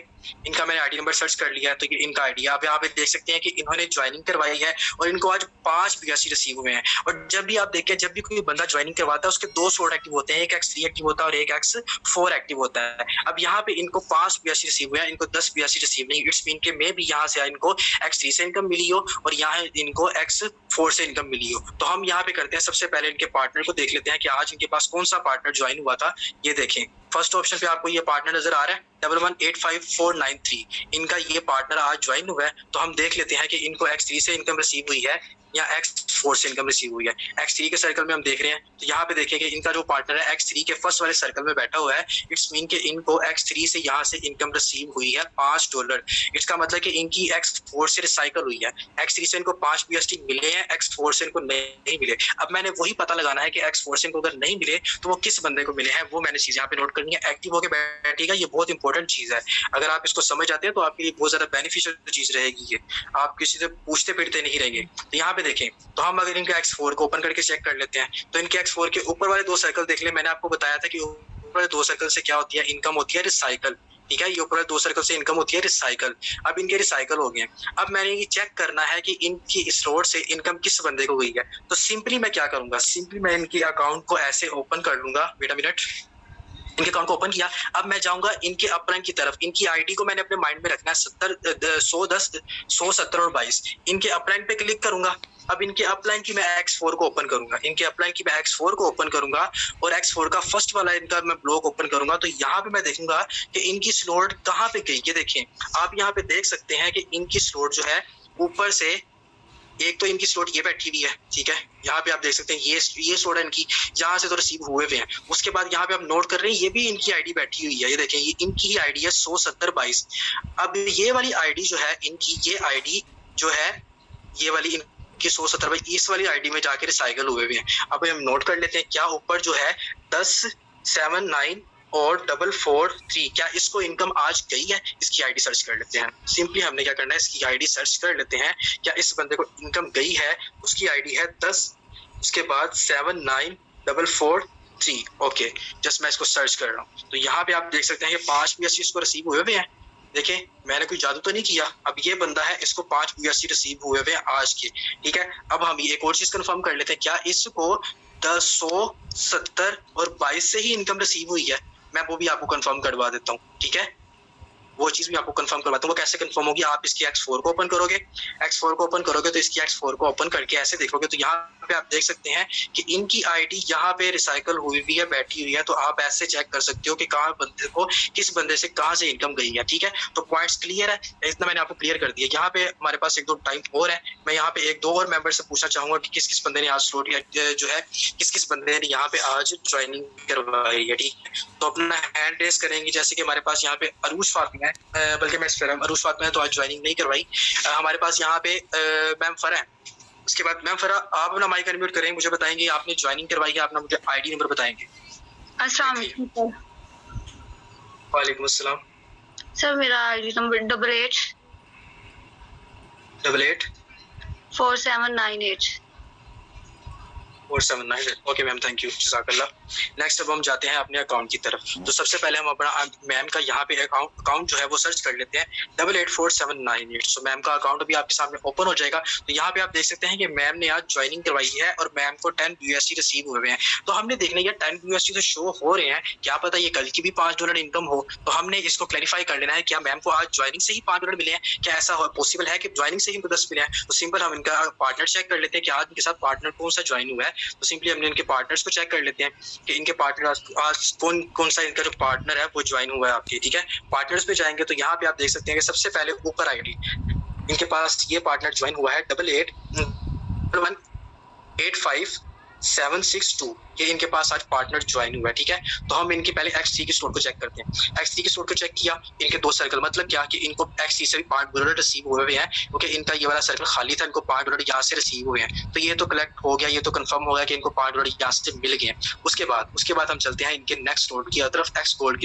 Speaker 2: इनका मैंने आईडी नंबर सर्च कर लिया है, तो ये इनका आईडी आप यहाँ पे देख सकते हैं कि इन्होंने ज्वाइनिंग करवाई है और इनको आज 5 82 रिसीव हुए हैं। और जब भी आप देखें, जब भी कोई बंदा ज्वाइनिंग करवाता है उसके 2 स्लॉट एक्टिव होते हैं, एक X3 एक्टिव होता है और एक X4 एक्टिव होता है। अब यहाँ पे इनको 5 82 रिसीव हुए हैं, इनको 10 82 रिसीव नहीं। इट्स मीन के मे भी यहाँ से इनको X3 से इनकम मिली हो और यहाँ इनको X4 से इनकम मिली हो। तो हम यहाँ पे करते हैं, सबसे पहले इनके पार्टनर को देख लेते हैं कि आज इनके पास कौन सा पार्टनर ज्वाइन हुआ था। ये देखें, फर्स्ट ऑप्शन पे आपको ये पार्टनर नजर आ रहा है 11858493। इनका ये पार्टनर आज ज्वाइन हुआ है। तो हम देख लेते हैं कि इनको X3 से इनकम रिसीव हुई है या X4 से इनकम रिसीव हुई है। X3 के सर्कल में हम देख रहे हैं, तो यहाँ पे देखें कि इनका जो पार्टनर है X3 के फर्स्ट वाले सर्कल में बैठा हुआ है। इट्स मीन कि इनको X3 से यहाँ से इनकम रिसीव हुई है $5। इसका मतलब कि इनकी X4 से रिसाइकल हुई है। X3 से इनको 5 BST मिले हैं, X4 से इनको नहीं मिले। अब मैंने वही पता लगाना है कि X4 से इनको अगर नहीं मिले तो वो किस बंदे को मिले हैं, वो मैंने चीज़ यहाँ पे नोट करनी है। एक्टिव होकर बैठेगा, ये बहुत इंपॉर्टेंट चीज़ है। अगर आप इसको समझ आते हैं तो आपके लिए बहुत ज़्यादा बेनिफिशियल चीज़ रहेगी ये, आप किसी से पूछते फिरते नहीं रहेंगे। तो यहाँ पे देखें, तो हम अगर इनके X4 को ओपन करके चेक कर लेते हैं, तो इनके X4 के ऊपर वाले 2 सर्कल देख लें। मैंने आपको बताया था कि ऊपर वाले 2 सर्कल से क्या होती है, इनकम होती है रिसाइकल। ठीक है, ये ऊपर वाले 2 सर्कल से इनकम होती है रिसाइकल। अब इनके रिसाइकल हो गए। अब मैंने ये चेक करना है कि इनकी स्लॉट से इनकम किस बंदे को गई है। तो सिंपली मैं क्या करूंगा, सिंपली मैं इनकी अकाउंट को ऐसे ओपन कर लूंगा। वेट अ मिनट, इनके अकाउंट को ओपन किया। अब मैं जाऊंगा इनके अपलाइन की तरफ। इनकी आईडी को मैंने अपने माइंड में रखना है 110 170 और 22। इनके अपलाइन पे क्लिक करूंगा। अब इनके अपलाइन की मैं X4 को ओपन करूंगा। इनके अपलाइन की मैं X4 को ओपन करूंगा और X4 का फर्स्ट वाला इनका मैं ब्लॉक ओपन करूंगा। तो यहाँ पे मैं देखूंगा कि इनकी स्लॉट कहाँ पे गई। ये देखें, आप यहाँ पे देख सकते हैं कि इनकी स्लॉट जो है ऊपर से, एक तो इनकी स्लॉट ये बैठी हुई है। ठीक है, यहाँ पे आप देख सकते हैं ये स्लॉट है इनकी, जहाँ से तो रिसीव हुए हुए हैं। उसके बाद यहाँ पे आप नोट कर रहे हैं, ये भी इनकी आईडी बैठी हुई है। ये देखें, ये इनकी ही आईडी है 17022। अब ये वाली आईडी जो है इनकी, ये आईडी जो है ये वाली इनकी 17022, इस वाली आईडी में जाके रिसाइकल हुए हुए हैं। अब हम नोट कर लेते हैं, क्या ऊपर जो है 10 7 9 और 443, क्या इसको इनकम आज गई है। इसकी आईडी सर्च कर लेते हैं। सिंपली हमने क्या करना है, इसकी आईडी सर्च कर लेते हैं, क्या इस बंदे को इनकम गई है। उसकी आईडी है 10, उसके बाद 7 9 443। ओके, जस्ट मैं इसको सर्च कर रहा हूँ। तो यहाँ पे आप देख सकते हैं कि 5 BST इसको रिसीव हुए हुए हैं। देखें, मैंने कोई जादू तो नहीं किया। अब ये बंदा है, इसको 5 BST रिसीव हुए हुए हैं आज के। ठीक है, अब हम एक और चीज कंफर्म कर लेते हैं, क्या इसको 170 और 22 से ही इनकम रिसीव हुई है। मैं वो भी आपको कंफर्म करवा देता हूँ। ठीक है, वो चीज भी आपको कंफर्म करवाता हूँ। वो कैसे कंफर्म होगी, आप इसकी X4 को ओपन करोगे। X4 को ओपन करोगे तो इसकी X4 को ओपन करके ऐसे देखोगे तो यहाँ पे आप देख सकते हैं कि इनकी आईडी यहाँ पे रिसाइकल हुई हुई है, बैठी हुई है। तो आप ऐसे चेक कर सकते हो कि कहाँ बंदे को, किस बंदे से कहाँ से इनकम गई है। ठीक है, तो पॉइंट्स क्लियर है, इतना मैंने आपको क्लियर कर दिया। यहाँ पे हमारे पास 1-2 टाइम और है। मैं यहाँ पे 1-2 और मेंबर से पूछना चाहूंगा कि किस किस बंदे ने आज स्लॉट जो है, किस किस बंदे ने यहाँ पे आज ज्वाइनिंग करवाई है। ठीक है, तो अपना हैंड रेस करेंगे। जैसे कि हमारे पास यहाँ पे अरूज फातिमा है, बल्कि मैं अरूज फातिमा है तो आज ज्वाइनिंग नहीं करवाई। हमारे पास यहाँ पे मैम फरा है। उसके बाद मैम फरा, आप अपना माइक अनम्यूट करेंगे, मुझे बताएंगे आपने ज्वाइनिंग करवाई है, अपना मुझे आईडी नंबर बताएंगे।
Speaker 5: अस्सलाम वालेकुम सर।
Speaker 2: वालेकुम अस्सलाम।
Speaker 5: सर मेरा ID number
Speaker 2: 88
Speaker 5: 4798।
Speaker 2: 479। Okay ma'am, thank you, जज़ाकल्लाह। नेक्स्ट अब हम जाते हैं अपने अकाउंट की तरफ। तो सबसे पहले हम अपना मैम का यहाँ पे अकाउंट जो है वो सर्च कर लेते हैं 884798। सो मैम का अकाउंट भी आपके सामने ओपन हो जाएगा। तो यहाँ पे आप देख सकते हैं कि मैम ने आज ज्वाइनिंग करवाई है और मैम को 10 USD रिसीव हुए हैं। तो हमने देखना ये 10 USD तो शो हो रहे हैं, क्या पता ये कल की भी $5 इनकम हो। तो हमने इसको क्लैरिफाई कर लेना है क्या मैम को आज ज्वाइनिंग से ही $5 मिले हैं, क्या ऐसा पॉसिबल है कि ज्वाइनिंग से ही इनको 10 मिले हैं। तो सिंपल हम इनका पार्टनर चेक कर लेते हैं कि आज इनके साथ पार्टनर कौन सा ज्वाइन हुआ है। तो सिंपली हमने इनके पार्टनर्स को चेक कर लेते हैं कि इनके पार्टनर आज कौन सा इनका जो पार्टनर है वो ज्वाइन हुआ है आपके, ठीक है। पार्टनर्स पे जाएंगे तो यहाँ पे आप देख सकते हैं कि सबसे पहले ऊपर आईडी इनके पास ये पार्टनर ज्वाइन हुआ है 88185762। ये इनके पास आज पार्टनर ज्वाइन हुआ है, ठीक है। तो हम इनके पहले XC के स्टोर को चेक करते हैं। XC के स्टोर को चेक किया, इनके 2 सर्कल, मतलब क्या कि इनको XC से भी $5 रिसीव हुए हैं क्योंकि इनका ये वाला सर्कल खाली था, इनको $5 यहाँ से रिसीव हुए हैं। तो ये तो कलेक्ट हो गया, ये तो कंफर्म हो गया कि इनको $5 यहाँ से मिल गए। उसके बाद हम चलते हैं इनके नेक्स्ट स्टोर की तरफ, X4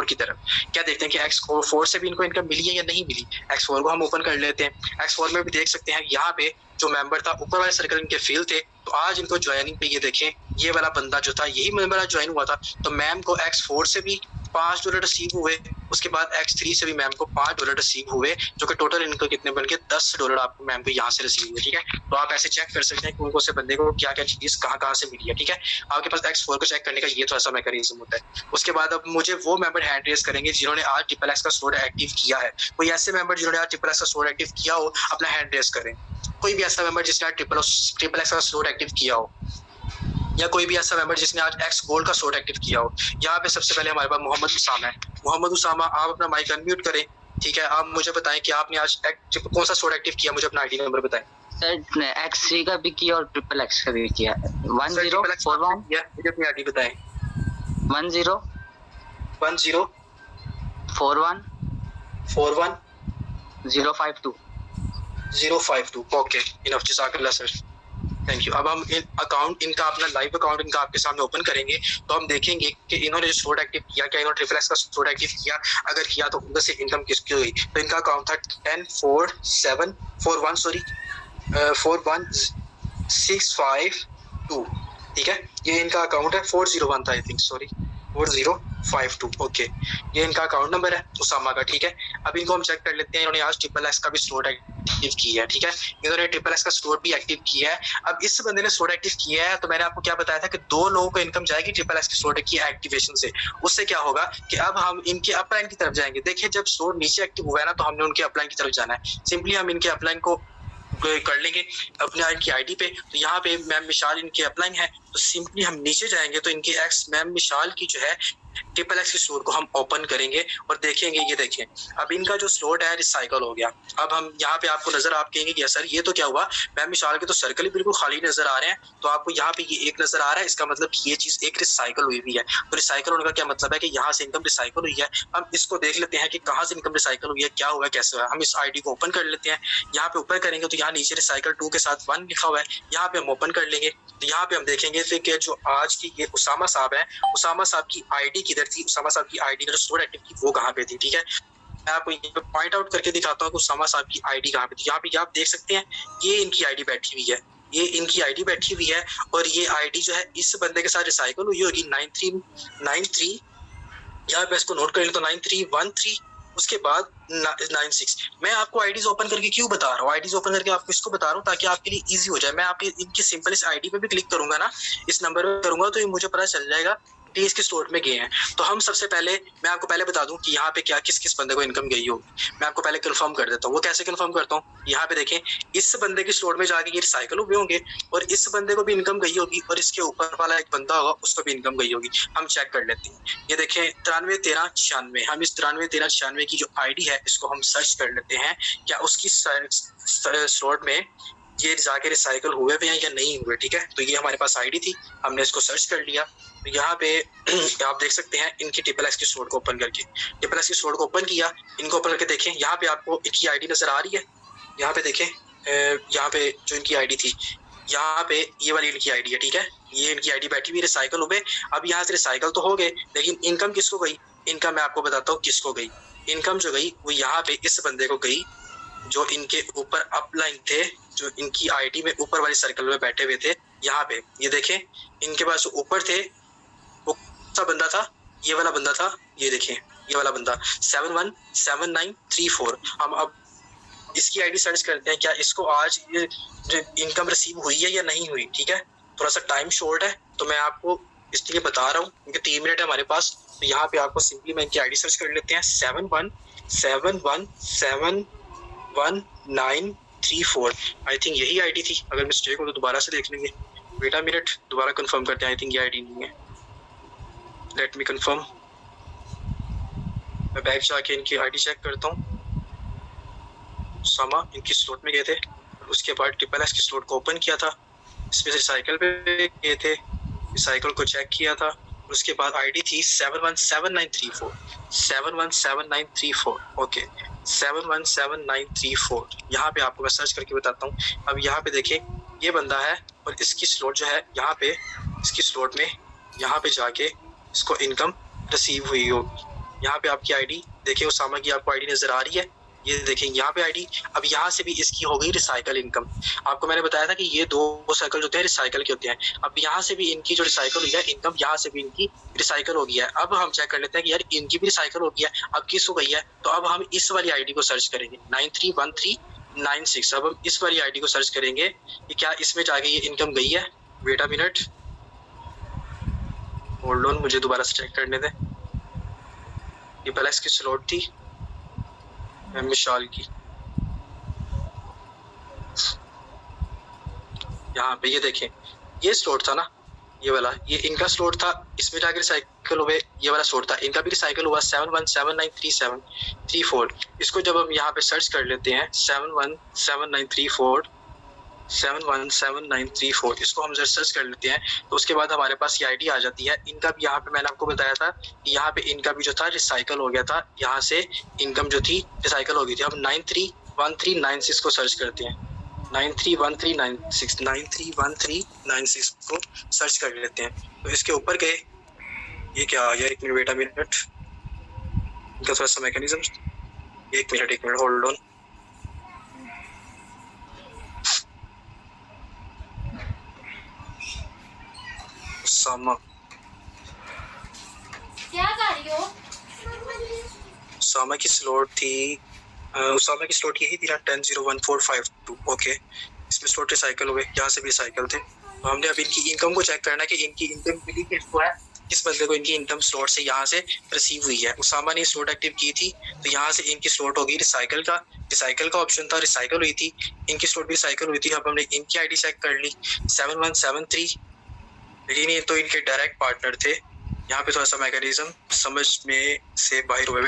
Speaker 2: की तरफ। क्या देखते हैं कि X4 से भी इनको इनकम मिली है या नहीं मिली। X4 को हम ओपन कर लेते हैं। X4 में भी देख सकते हैं यहाँ पे जो मेंबर था ऊपर वाले सर्कल इनके फेल थे, तो आज इनको ज्वाइनिंग पे ये देखें ये वाला बंदा जो था यही मेंबर ज्वाइन हुआ था। तो मैम को X4 से भी $5 रिसीव हुए, उसके बाद X3 से भी मैम को $5 रिसीव हुए, जो कि टोटल इनको कितने बन के $10 आपको मैम को यहाँ से रिसीव हुए, ठीक है। तो आप ऐसे चेक कर सकते हैं कौन से बंदे को क्या क्या चीज कहाँ से मिली है, ठीक है। आपके पास X4 को चेक करने का ये थोड़ा सा मैकेनिज्म होता है। उसके बाद अब मुझे वो मेंबर हैंड रेज करेंगे जिन्होंने आज XXX का स्टोर एक्टिव किया है। कोई ऐसे मेंबर जिन्होंने आज XXX का स्टोर एक्टिव किया हो अपना हैंड रेज करें। कोई भी ऐसा मेंबर जिसने आज XXX का स्टोर एक्टिव किया हो, या कोई भी ऐसा मेंबर जिसने आज X गोल्ड का स्टोर एक्टिव किया हो। यहाँ पे सबसे पहले हमारे पास मोहम्मद उसामा है। मोहम्मद उसामा, आप अपना माइक अनम्यूट करें, ठीक है। आप मुझे बताएं कि आपने आज कौन सा स्टोर एक्टिव किया, मुझे अपना आईडी नंबर बताएं।
Speaker 6: सर X3 का भी किया और XXX का भी किया। 1041
Speaker 2: मुझे अपनी आईडी बताएं।
Speaker 6: 1041
Speaker 2: 052 ओके, इनफ, जज़ाकल्लाह सर, थैंक यू। अब हम इनका अपना लाइव अकाउंट इनका आपके सामने ओपन करेंगे तो हम देखेंगे कि इन्होंने जो स्टोर एक्टिव किया, क्या इन्होंने XXX का स्टोर एक्टिव किया, अगर किया तो उधर से इनकम किसकी हुई। तो इनका अकाउंट था 41652, ठीक है। ये इनका अकाउंट है 401 था, आई थिंक, सॉरी 4052, ओके। ये इनका अकाउंट नंबर है उसामा का, ठीक है। अब इनको हम चेक कर लेते हैं, इन्होंने आज XXX का भी स्टोर एक्टिव किया है, ठीक है। इन्होंने XXX का स्टोर भी एक्टिव किया है। अब इस बंदे ने स्टोर एक्टिव किया है तो मैंने आपको क्या बताया था कि 2 लोगों को इनकम जाएगी XXX के स्टोर की एक्टिवेशन से। उससे क्या होगा कि अब हम इनके अपलाइन की तरफ जाएंगे। देखिए जब स्टोर नीचे एक्टिव हुआ है ना तो हमने उनके अपलाइन की तरफ जाना है। सिंपली हम इनके अपलाइन को कर लेंगे अपने इनकी आईडी पे। तो यहाँ पे मैम मिशाल इनके अपलाइन है, तो सिंपली हम नीचे जाएंगे तो इनके एक्स मैम मिशाल की जो है XXX के स्टोर को हम ओपन करेंगे और देखेंगे। ये देखें अब इनका जो स्लॉट है रिसाइकल हो गया। अब हम यहाँ पे आपको नजर आप कहेंगे कि सर ये तो क्या हुआ, मैम मिशाल के तो सर्कल ही बिल्कुल खाली नजर आ रहे हैं। तो आपको यहाँ पे ये एक नजर आ रहा है, इसका मतलब ये चीज एक रिसाइकल हुई भी है। तो रिसाइकल होने का क्या मतलब है कि यहाँ से इनकम रिसाइकल हुई है। हम इसको देख लेते हैं कि कहाँ से इनकम रिसाइकल हुई है, क्या हुआ, कैसे हुआ। हम इस आईडी को ओपन कर लेते हैं। यहाँ पे ऊपर करेंगे तो यहाँ नीचे रिसाइकल 2 के साथ 1 लिखा हुआ है, यहाँ पे हम ओपन कर लेंगे। तो यहाँ पे हम देखेंगे कि जो आज की ये उसामा साहब है, उसामा साहब की आईडी किधर थी, उसामा साहब की आईडी जो स्टोर एक्टिव थी वो कहाँ पे थी, ठीक है। मैं आपको ये पॉइंट आउट करके दिखाता हूँ कि उसामा साहब की आईडी कहाँ पे थी। यहाँ पे आप देख सकते हैं ये इनकी आईडी बैठी हुई है, ये इनकी आईडी बैठी हुई है और ये आईडी जो है इस बंदे के साथ रिसाइकल हुई होगी 9393। यहाँ पे इसको नोट कर लें तो 9313, उसके बाद 96। मैं आपको आईडीज ओपन करके क्यों बता रहा हूँ, आईडीज ओपन करके आपको इसको बता रहा हूँ ताकि आपके लिए इजी हो जाए। मैं आपकी इनकी सिंपल इस आईडी पे भी क्लिक करूंगा ना, इस नंबर पे करूंगा तो ये मुझे पता चल जाएगा कि इसके स्टोर में गए हैं। तो हम सबसे पहले मैं आपको पहले बता दूं कि यहाँ पे क्या किस किस बंदे को इनकम गई होगी। मैं आपको पहले कंफर्म कर देता हूँ। वो कैसे कंफर्म करता हूँ, यहाँ पे देखें इस बंदे के स्टोर में जाके ये रिसाइकल हुए होंगे और इस बंदे को भी इनकम गई होगी और इसके ऊपर वाला एक बंदा होगा उसको भी इनकम गई होगी। हम चेक कर लेते हैं। ये देखें 931396। हम इस 931396 की जो आईडी है इसको हम सर्च कर लेते हैं, क्या उसकी स्टोर में ये जाके रिसाइकल हुए भी हैं या नहीं हुए, ठीक है। तो ये हमारे पास आईडी थी, हमने इसको सर्च कर लिया। तो यहाँ पे आप देख सकते हैं इनकी XXX की स्टोर को ओपन करके, XXX की स्टोर को ओपन किया, इनको ओपन करके देखें। यहाँ पे आपको इनकी आईडी नजर आ रही है, यहाँ पे देखें, यहाँ पे जो इनकी आईडी थी, यहाँ पे ये वाली इनकी आईडी है, ठीक है। ये इनकी आईडी बैठी हुई रिसाइकल हो गए। अब यहाँ से रिसाइकल तो हो गए, लेकिन इनकम किसको गई, इनकम मैं आपको बताता हूँ किसको गई। इनकम जो गई वो यहाँ पे इस बंदे को गई जो इनके ऊपर अपलाइन थे, जो इनकी आईडी में ऊपर वाली सर्कल में बैठे हुए थे। यहाँ पे ये देखें इनके पास ऊपर थे सा बंदा था, ये वाला बंदा था, ये देखें ये वाला बंदा 717934। हम अब इसकी आईडी सर्च करते हैं, क्या इसको आज ये इनकम रिसीव हुई है या नहीं हुई। ठीक है, थोड़ा सा टाइम शॉर्ट है तो मैं आपको इसलिए बता रहा हूँ क्योंकि 3 मिनट है हमारे पास। तो यहाँ पे आपको सिंपली मैं इनकी आईडी सर्च कर लेते हैं 7171713934। आई थिंक यही आईडी थी, अगर मिस्टेक हो तो दोबारा से देख लेंगे। वेट अ मिनट, दोबारा कंफर्म करते हैं। आई थिंक ये आईडी नहीं है, लेट मी कंफर्म। मैं बैक जाके इनकी आईडी चेक करता हूँ। सामा इनकी स्लॉट में गए थे, उसके बाद ट्रिपल एक्स की स्लॉट को ओपन किया था, इसमें से साइकिल पे गए थे, साइकिल को चेक किया था, उसके बाद आईडी थी 717934 717934। ओके 717934। यहाँ पे आपको मैं सर्च करके बताता हूँ। अब यहाँ पे देखें ये बंदा है और इसकी स्लॉट जो है यहाँ पे, इसकी स्लॉट में यहाँ पे जाके इसको इनकम रिसीव हुई होगी। यहाँ पे आपकी आईडी देखिए, उसामा की आपको आईडी नजर आ रही है, ये देखें यहाँ पे आईडी। अब यहाँ से भी इसकी हो गई रिसाइकल इनकम। आपको मैंने बताया था कि ये 2 साइकिल जो होते हैं रिसाइकल के होते हैं। अब यहाँ से भी इनकी जो रिसाइकल हुई है इनकम, यहाँ से भी इनकी रिसाइकल हो गई है। अब हम चेक कर लेते हैं कि यार इनकी भी रिसाइकल हो गई है, अब किस हो गई है। तो अब हम इस वाली आईडी को सर्च करेंगे 931396। अब हम इस वाली आईडी को सर्च करेंगे कि क्या इसमें जाके ये इनकम गई है। Wait a minute, hold on, मुझे दोबारा से चेक करने दें। ये प्लस की स्लॉट थी मिशाल की, यहाँ पे ये देखें ये स्लॉट था ना, ये वाला, ये इनका स्लॉट था, इसमें जाकर रिसाइकल हुए, ये वाला स्लॉट था, इनका भी रिसाइकल हुआ 71793734। इसको जब हम यहाँ पे सर्च कर लेते हैं 717934 इसको हम जब सर्च कर लेते हैं तो उसके बाद हमारे पास ये आईडी आ जाती है। इनका भी यहाँ पे मैंने आपको बताया था कि यहाँ पे इनका भी जो था रिसाइकल हो गया था, यहाँ से इनकम जो थी रिसाइकल हो गई थी। अब 931396 को सर्च करते हैं, 931396 को सर्च कर लेते हैं। तो इसके ऊपर गए, ये क्या आ गया, एक मिनट, वेट अ मिनट, इनका थोड़ा सा मैकेनिज्म, एक मिनट होल्ड ऑन। सामा
Speaker 7: क्या कर रही हो?
Speaker 2: सामा की स्लॉट थी, उसामा की स्लॉट यही थी ना 10014552। ओके, इसमें स्लॉट रिसाइकल हुए, यहाँ से भी रिसाइकल थे। तो हमने अब इनकी इनकम को चेक करना है कि इनकी इनकम मिली किसको है, किस बंदे को इनकी इनकम स्लॉट से यहाँ से रिसीव हुई है। उसामा ने स्लॉट एक्टिव की थी तो यहाँ से इनकी स्लॉट होगी रिसाइकल का ऑप्शन था, रिसाइकल हुई थी, इनकी स्लॉट भी रिसाइकल हुई थी। अब हमने इनकी आईडी चेक कर ली 7173, लेकिन ये तो इनके डायरेक्ट पार्टनर थे। यहाँ पे थोड़ा सा मैकेनिज्म समझ में से बाहर हुए।